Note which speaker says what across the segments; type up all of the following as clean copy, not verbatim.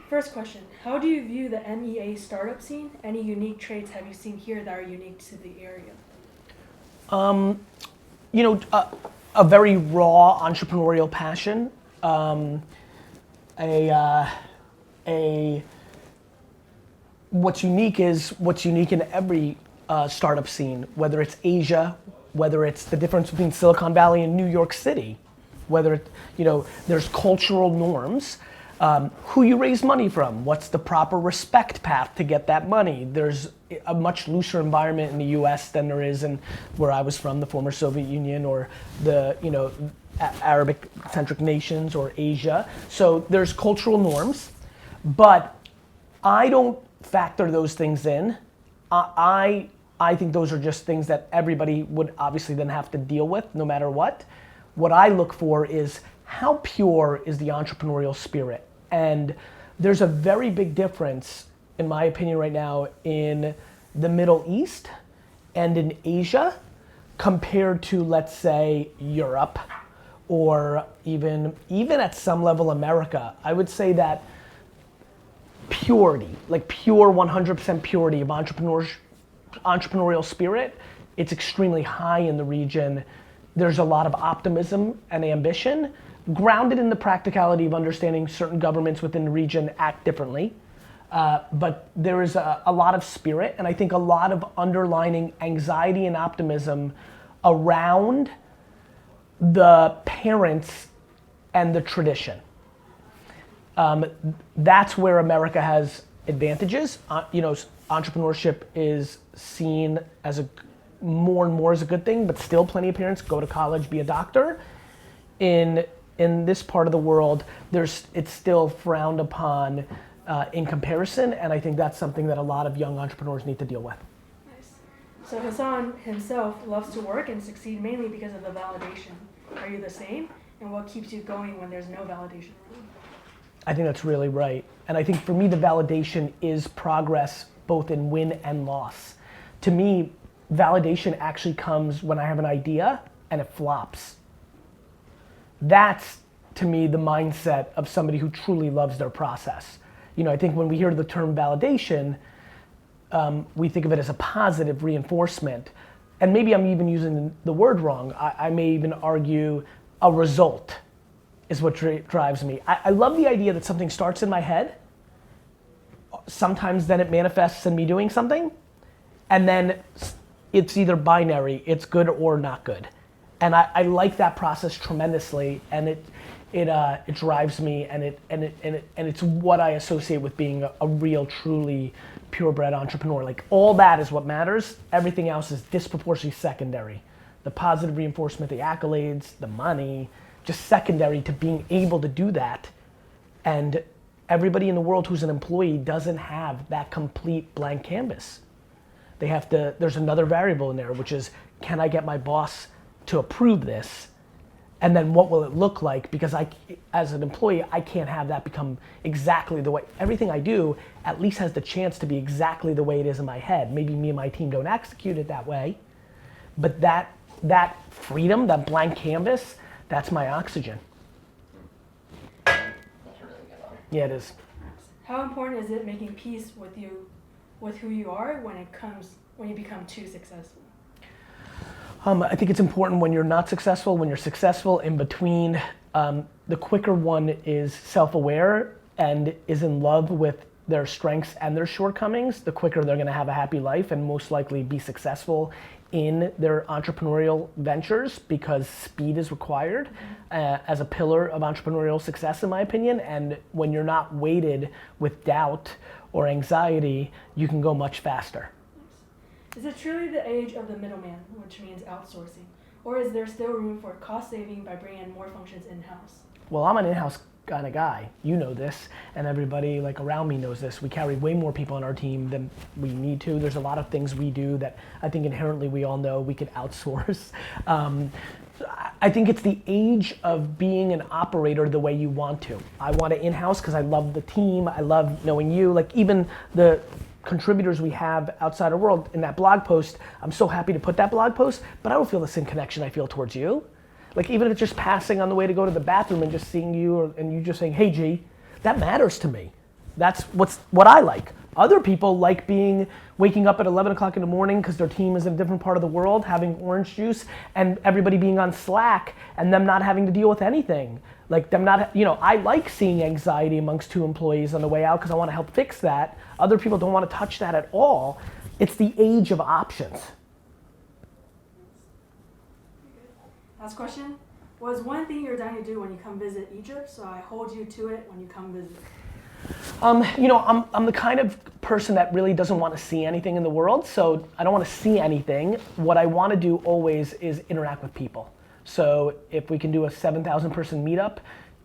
Speaker 1: First question, how do you view the MEA startup scene? Any unique traits have you seen here that are unique to the area?
Speaker 2: You know, a very raw entrepreneurial passion. What's unique is what's unique in every startup scene, whether it's Asia, whether it's the difference between Silicon Valley and New York City, whether it, there's cultural norms, who you raise money from, what's the proper respect path to get that money. There's a much looser environment in the US than there is in where I was from, the former Soviet Union or the, Arabic-centric nations or Asia. So there's cultural norms, but I don't factor those things in. I think those are just things that everybody would obviously then have to deal with no matter what. What I look for is how pure is the entrepreneurial spirit? And there's a very big difference, in my opinion right now, in the Middle East and in Asia compared to, let's say, Europe or even at some level America. I would say that purity, like pure 100% purity of entrepreneurial spirit, it's extremely high in the region. There's a lot of optimism and ambition, grounded in the practicality of understanding certain governments within the region act differently. But there is a lot of spirit, and I think a lot of underlining anxiety and optimism around the parents and the tradition. That's where America has advantages. Entrepreneurship is seen as more and more as a good thing, but still plenty of parents go to college, be a doctor. In this part of the world, it's still frowned upon in comparison, and I think that's something that a lot of young entrepreneurs need to deal with.
Speaker 1: Nice. So Hassan himself loves to work and succeed mainly because of the validation. Are you the same? And what keeps you going when there's no validation?
Speaker 2: I think that's really right. And I think for me, the validation is progress both in win and loss. To me, validation actually comes when I have an idea and it flops. That's, to me, the mindset of somebody who truly loves their process. I think when we hear the term validation, we think of it as a positive reinforcement. And maybe I'm even using the word wrong. I may even argue a result is what drives me. I love the idea that something starts in my head, sometimes then it manifests in me doing something, and then it's either binary, it's good or not good. And I like that process tremendously, and it drives me, and it's what I associate with being a real, truly purebred entrepreneur. Like, all that is what matters. Everything else is disproportionately secondary. The positive reinforcement, the accolades, the money, just secondary to being able to do that. And everybody in the world who's an employee doesn't have that complete blank canvas. There's another variable in there, which is, can I get my boss to approve this? And then what will it look like? Because as an employee, I can't have that become exactly the way. Everything I do at least has the chance to be exactly the way it is in my head. Maybe me and my team don't execute it that way, but that freedom, that blank canvas, that's my oxygen.
Speaker 3: That's a really good one.
Speaker 2: Yeah, it is.
Speaker 1: How important is it making peace with who you are when you become too successful?
Speaker 2: I think it's important when you're not successful, when you're successful, in between. The quicker one is self-aware and is in love with their strengths and their shortcomings, the quicker they're gonna have a happy life and most likely be successful in their entrepreneurial ventures, because speed is required as a pillar of entrepreneurial success, in my opinion. And when you're not weighted with doubt or anxiety, you can go much faster.
Speaker 1: Is it truly the age of the middleman, which means outsourcing? Or is there still room for cost saving by bringing in more functions in-house?
Speaker 2: Well, I'm an in-house kind of guy. You know this, and everybody like around me knows this. We carry way more people on our team than we need to. There's a lot of things we do that I think inherently we all know we could outsource. I think it's the age of being an operator the way you want to. I want it in-house because I love the team. I love knowing you. Like, even the contributors we have outside our world in that blog post, I'm so happy to put that blog post, but I don't feel the same connection I feel towards you. Like, even if it's just passing on the way to go to the bathroom and just seeing you, and you just saying, hey G, that matters to me. That's what I like. Other people like waking up at 11 o'clock in the morning because their team is in a different part of the world, having orange juice, and everybody being on Slack, and them not having to deal with anything. Like them not, I like seeing anxiety amongst two employees on the way out because I want to help fix that. Other people don't want to touch that at all. It's the age of options.
Speaker 1: Last question. What's one thing you're dying to do when you come visit Egypt? So I hold you to it when you come visit.
Speaker 2: I'm the kind of person that really doesn't want to see anything in the world, so I don't want to see anything. What I want to do always is interact with people. So if we can do a 7,000 person meetup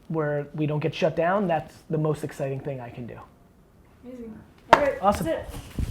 Speaker 2: where we don't get shut down, that's the most exciting thing I can do.
Speaker 1: Amazing. All right,
Speaker 2: Awesome.
Speaker 1: that's it.